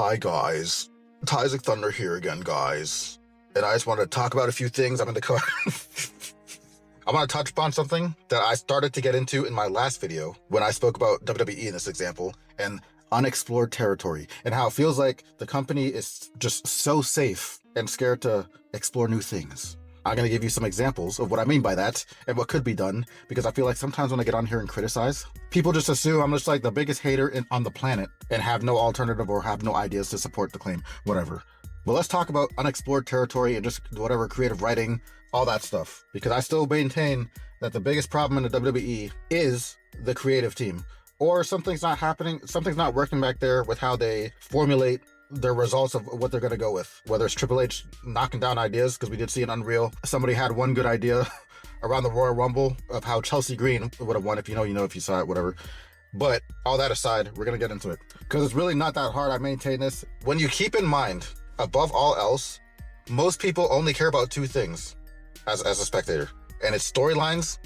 Hi guys, Tysic Thunder here again, guys. And I just wanted to talk about a few things. I'm in the car. I want to touch upon something that I started to get into in my last video when I spoke about WWE in this example and unexplored territory and how it feels like the company is just so safe and scared to explore new things. I'm going to give you some examples of what I mean by that and what could be done, because I feel like sometimes when I get on here and criticize, people just assume I'm just like the biggest hater on the planet and have no alternative or have no ideas to support the claim, whatever. But let's talk about unexplored territory and just whatever creative writing, all that stuff, because I still maintain that the biggest problem in the WWE is the creative team, or something's not happening, something's not working back there with how they formulate the results of what they're going to go with, whether it's Triple H knocking down ideas, because we did see an Unreal. Somebody had one good idea around the Royal Rumble of how Chelsea Green would have won. If you know, you know, if you saw it, whatever. But all that aside, we're going to get into it because it's really not that hard. I maintain this. When you keep in mind, above all else, most people only care about two things as a spectator, and it's storylines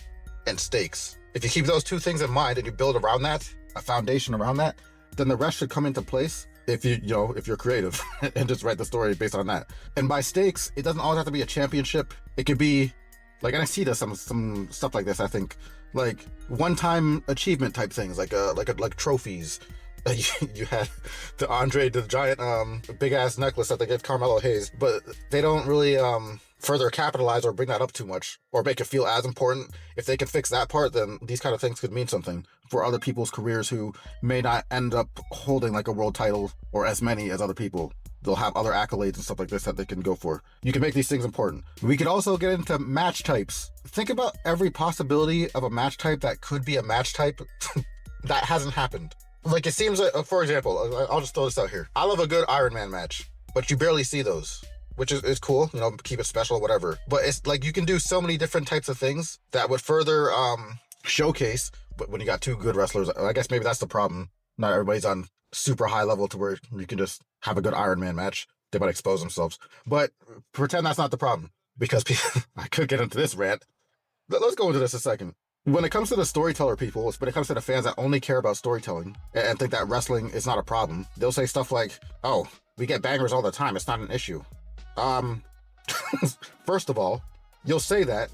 and stakes. If you keep those two things in mind and you build around that, a foundation around that, then the rest should come into place. If you're creative and just write the story based on that. And by stakes, it doesn't always have to be a championship. It could be like, and I see this some stuff like this. I think like one-time achievement type things, like trophies. You had the Andre the Giant big ass necklace that they gave Carmelo Hayes, but they don't really further capitalize or bring that up too much or make it feel as important. If they can fix that part, then these kind of things could mean something for other people's careers who may not end up holding like a world title or as many as other people. They'll have other accolades and stuff like this that they can go for. You can make these things important. We could also get into match types. Think about every possibility of a match type that could be a match type that hasn't happened. Like, it seems like, for example, I'll just throw this out here. I love a good Iron Man match, but you barely see those, which is cool, you know, keep it special, whatever. But it's like you can do so many different types of things that would further showcase. But when you got two good wrestlers, I guess maybe that's the problem. Not everybody's on super high level to where you can just have a good Iron Man match. They might expose themselves. But pretend that's not the problem, because I could get into this rant. Let's go into this a second. When it comes to the storyteller people, when it comes to the fans that only care about storytelling and think that wrestling is not a problem, they'll say stuff like, oh, we get bangers all the time, it's not an issue. First of all, you'll say that,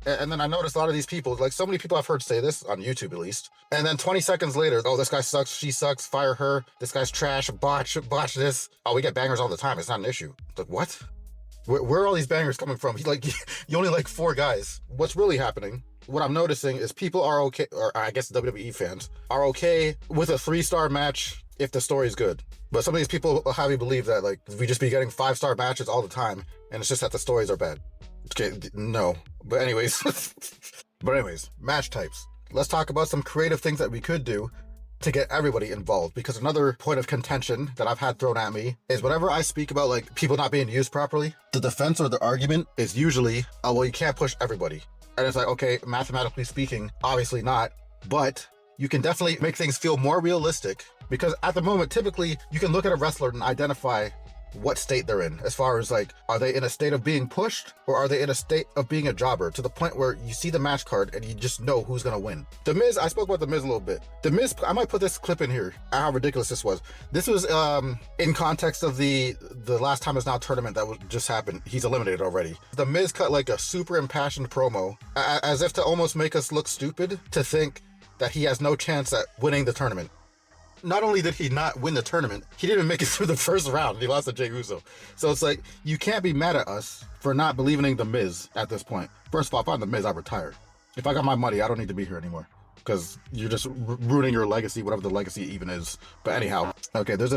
and then I noticed a lot of these people, like so many people I've heard say this, on YouTube at least, and then 20 seconds later, oh, this guy sucks, she sucks, fire her, this guy's trash, botch this. Oh, we get bangers all the time, it's not an issue. Like, what? Where are all these bangers coming from? You only like 4 guys. What's really happening, what I'm noticing is people are okay, or I guess WWE fans are okay with a 3-star match if the story is good. But some of these people have you believe that like we just be getting 5-star matches all the time, and it's just that the stories are bad. Okay, no. But anyways, match types. Let's talk about some creative things that we could do to get everybody involved, because another point of contention that I've had thrown at me is whenever I speak about like people not being used properly, the defense or the argument is usually, oh, well, you can't push everybody. And it's like, okay, mathematically speaking, obviously not, but you can definitely make things feel more realistic, because at the moment, typically you can look at a wrestler and identify what state they're in, as far as like, are they in a state of being pushed or are they in a state of being a jobber, to the point where you see the match card and you just know who's gonna win. The Miz, I spoke about The Miz a little bit. The Miz, I might put this clip in here, how ridiculous this was. This was in context of the Last Time Is Now tournament that just happened. He's eliminated already. The Miz cut like a super impassioned promo, as if to almost make us look stupid to think that he has no chance at winning the tournament. Not only did he not win the tournament, he didn't even make it through the first round. He lost to Jey Uso. So it's like, you can't be mad at us for not believing in The Miz at this point. First of all, if I'm The Miz, I retire. If I got my money, I don't need to be here anymore, because you're just ruining your legacy, whatever the legacy even is. But anyhow, okay, there's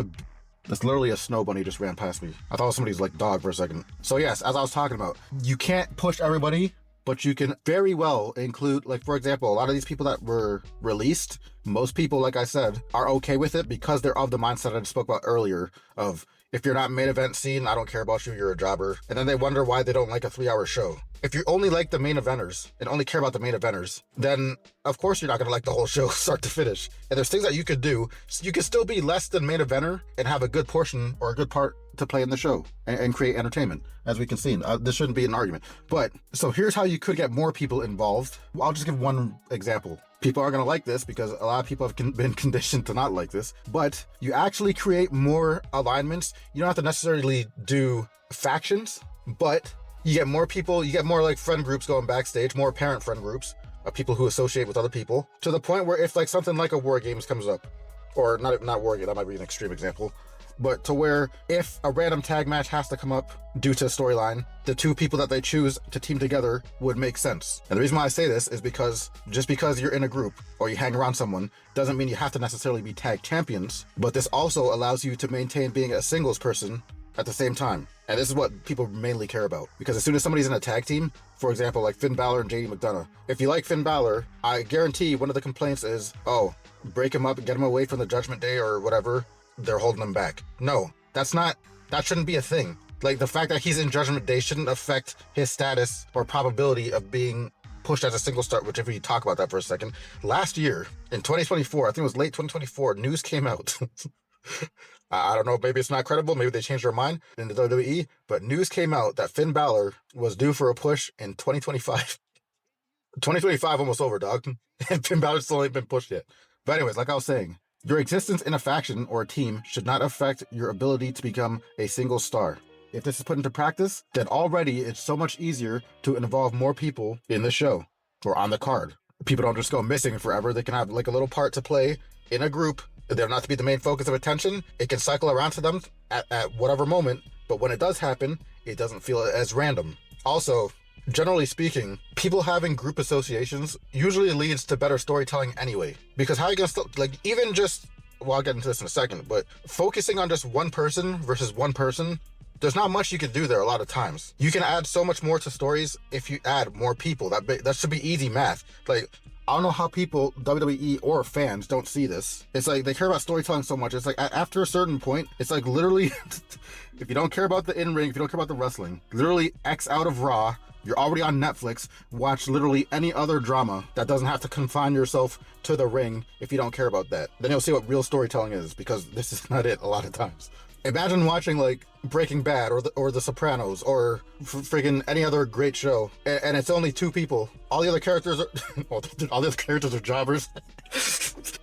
literally a snow bunny just ran past me. I thought it was somebody's like dog for a second. So yes, as I was talking about, you can't push everybody, but you can very well include, like, for example, a lot of these people that were released, most people, like I said, are okay with it because they're of the mindset I spoke about earlier of, if you're not main event scene, I don't care about you, you're a jobber. And then they wonder why they don't like a 3-hour show. If you only like the main eventers and only care about the main eventers, then of course you're not gonna like the whole show start to finish. And there's things that you could do, so you could still be less than main eventer and have a good portion or a good part to play in the show and create entertainment, as we can see. This shouldn't be an argument. But so here's how you could get more people involved. I'll just give one example. People are going to like this because a lot of people have been conditioned to not like this, but you actually create more alignments. You don't have to necessarily do factions, but you get more people, you get more like friend groups going backstage, more apparent friend groups of people who associate with other people, to the point where if like something like a War Games comes up, or not War Game, that might be an extreme example, but to where if a random tag match has to come up due to storyline, the two people that they choose to team together would make sense. And the reason why I say this is because just because you're in a group or you hang around someone doesn't mean you have to necessarily be tag champions, but this also allows you to maintain being a singles person at the same time. And this is what people mainly care about, because as soon as somebody's in a tag team, for example, like Finn Balor and JD McDonough, if you like Finn Balor, I guarantee one of the complaints is, oh, break him up and get him away from the Judgment Day or whatever, they're holding him back. No, that shouldn't be a thing. Like, the fact that he's in Judgment Day shouldn't affect his status or probability of being pushed as a single star, which if we talk about that for a second. Last year, in 2024, I think it was late 2024, news came out. I don't know, maybe it's not credible, maybe they changed their mind in the WWE, but news came out that Finn Balor was due for a push in 2025. 2025 almost over, dog. And Finn Balor still ain't been pushed yet. But anyways, like I was saying, your existence in a faction or a team should not affect your ability to become a single star. If this is put into practice, then already it's so much easier to involve more people in the show or on the card. People don't just go missing forever. They can have like a little part to play in a group. They're not to be the main focus of attention. It can cycle around to them at whatever moment, but when it does happen, it doesn't feel as random. Also, generally speaking, people having group associations usually leads to better storytelling anyway. Because how are you gonna like, even just, well, I'll get into this in a second, but focusing on just one person versus one person, there's not much you can do there a lot of times. You can add so much more to stories if you add more people. That should be easy math. Like, I don't know how people, WWE or fans, don't see this. It's like they care about storytelling so much. It's like after a certain point, it's like literally, if you don't care about the in-ring, if you don't care about the wrestling, literally X out of Raw, you're already on Netflix, watch literally any other drama that doesn't have to confine yourself to the ring if you don't care about that. Then you'll see what real storytelling is, because this is not it a lot of times. Imagine watching like Breaking Bad or The Sopranos or friggin' any other great show, and it's only two people. All the other characters are all the other characters are jobbers.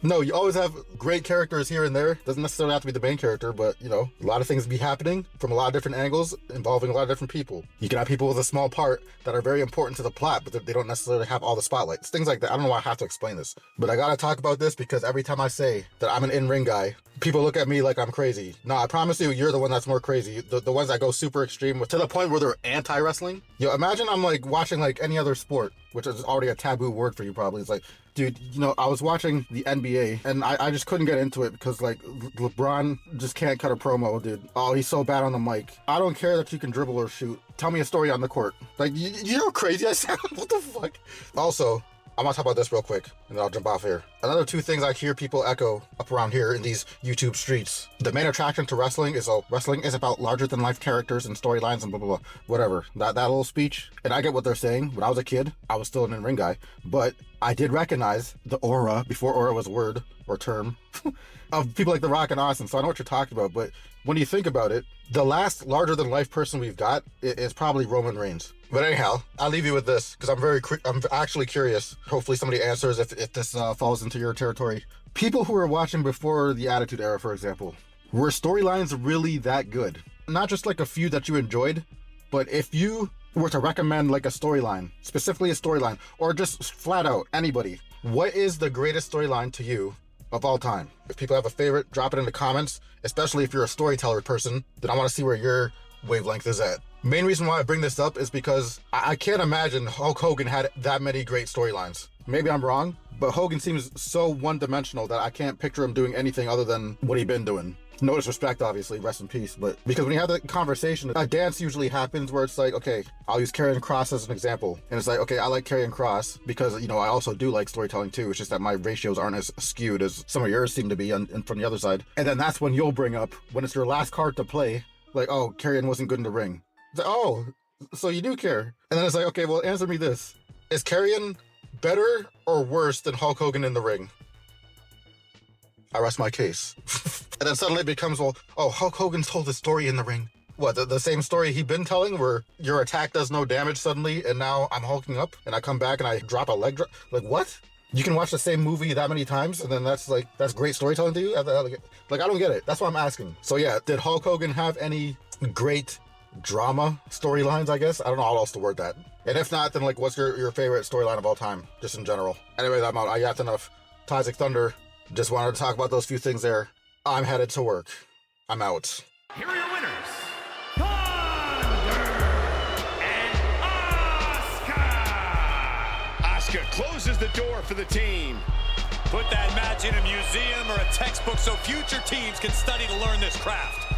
No, you always have great characters here and there. Doesn't necessarily have to be the main character, but you know, a lot of things be happening from a lot of different angles involving a lot of different people. You can have people with a small part that are very important to the plot, but they don't necessarily have all the spotlights. Things like that. I don't know why I have to explain this, but I gotta talk about this because every time I say that I'm an in-ring guy, people look at me like I'm crazy. No, I promise you, you're the one that's more crazy. The ones that go super extreme to the point where they're anti-wrestling. Yo, imagine I'm like watching like any other sport, which is already a taboo word for you probably. It's like, dude, you know, I was watching the NBA and I just couldn't get into it because like LeBron just can't cut a promo, dude. Oh, he's so bad on the mic. I don't care that you can dribble or shoot. Tell me a story on the court. Like, you know how crazy I sound? What the fuck? Also, I want to talk about this real quick, and then I'll jump off here. Another two things I hear people echo up around here in these YouTube streets. The main attraction to wrestling is, wrestling is about larger-than-life characters and storylines and blah, blah, blah. Whatever. That little speech, and I get what they're saying. When I was a kid, I was still an in-ring guy, but I did recognize the aura, before aura was a word or term, of people like The Rock and Austin, so I know what you're talking about. But when you think about it, the last larger-than-life person we've got is probably Roman Reigns. But anyhow, I'll leave you with this because I'm actually curious. Hopefully somebody answers if this falls into your territory. People who were watching before the Attitude Era, for example, were storylines really that good? Not just like a few that you enjoyed, but if you were to recommend like a storyline, specifically a storyline, or just flat out anybody, what is the greatest storyline to you of all time? If people have a favorite, drop it in the comments, especially if you're a storyteller person, then I want to see where your wavelength is at. Main reason why I bring this up is because I can't imagine Hulk Hogan had that many great storylines. Maybe I'm wrong, but Hogan seems so one-dimensional that I can't picture him doing anything other than what he's been doing. No disrespect, obviously, rest in peace, but because when you have that conversation, a dance usually happens where it's like, okay, I'll use Karrion Kross as an example. And it's like, okay, I like Karrion Kross because, you know, I also do like storytelling too. It's just that my ratios aren't as skewed as some of yours seem to be from the other side. And then that's when you'll bring up, when it's your last card to play, like, oh, Karrion wasn't good in the ring. It's like, oh, so you do care. And then it's like, okay, well, answer me this. Is Karrion better or worse than Hulk Hogan in the ring? I rest my case. And then suddenly it becomes, well, oh, Hulk Hogan's told his story in the ring. What, the same story he'd been telling where your attack does no damage suddenly and now I'm hulking up and I come back and I drop a leg drop? Like, what? You can watch the same movie that many times, and then that's great storytelling to you? Like, I don't get it. That's what I'm asking. So yeah, did Hulk Hogan have any great drama storylines, I guess? I don't know how else to word that. And if not, then like, what's your favorite storyline of all time, just in general? Anyways, I'm out. I yapped enough. Toxic Thunder. Just wanted to talk about those few things there. I'm headed to work. I'm out. Here are your winners, Thunder and Asuka. Asuka closes the door for the team. Put that match in a museum or a textbook so future teams can study to learn this craft.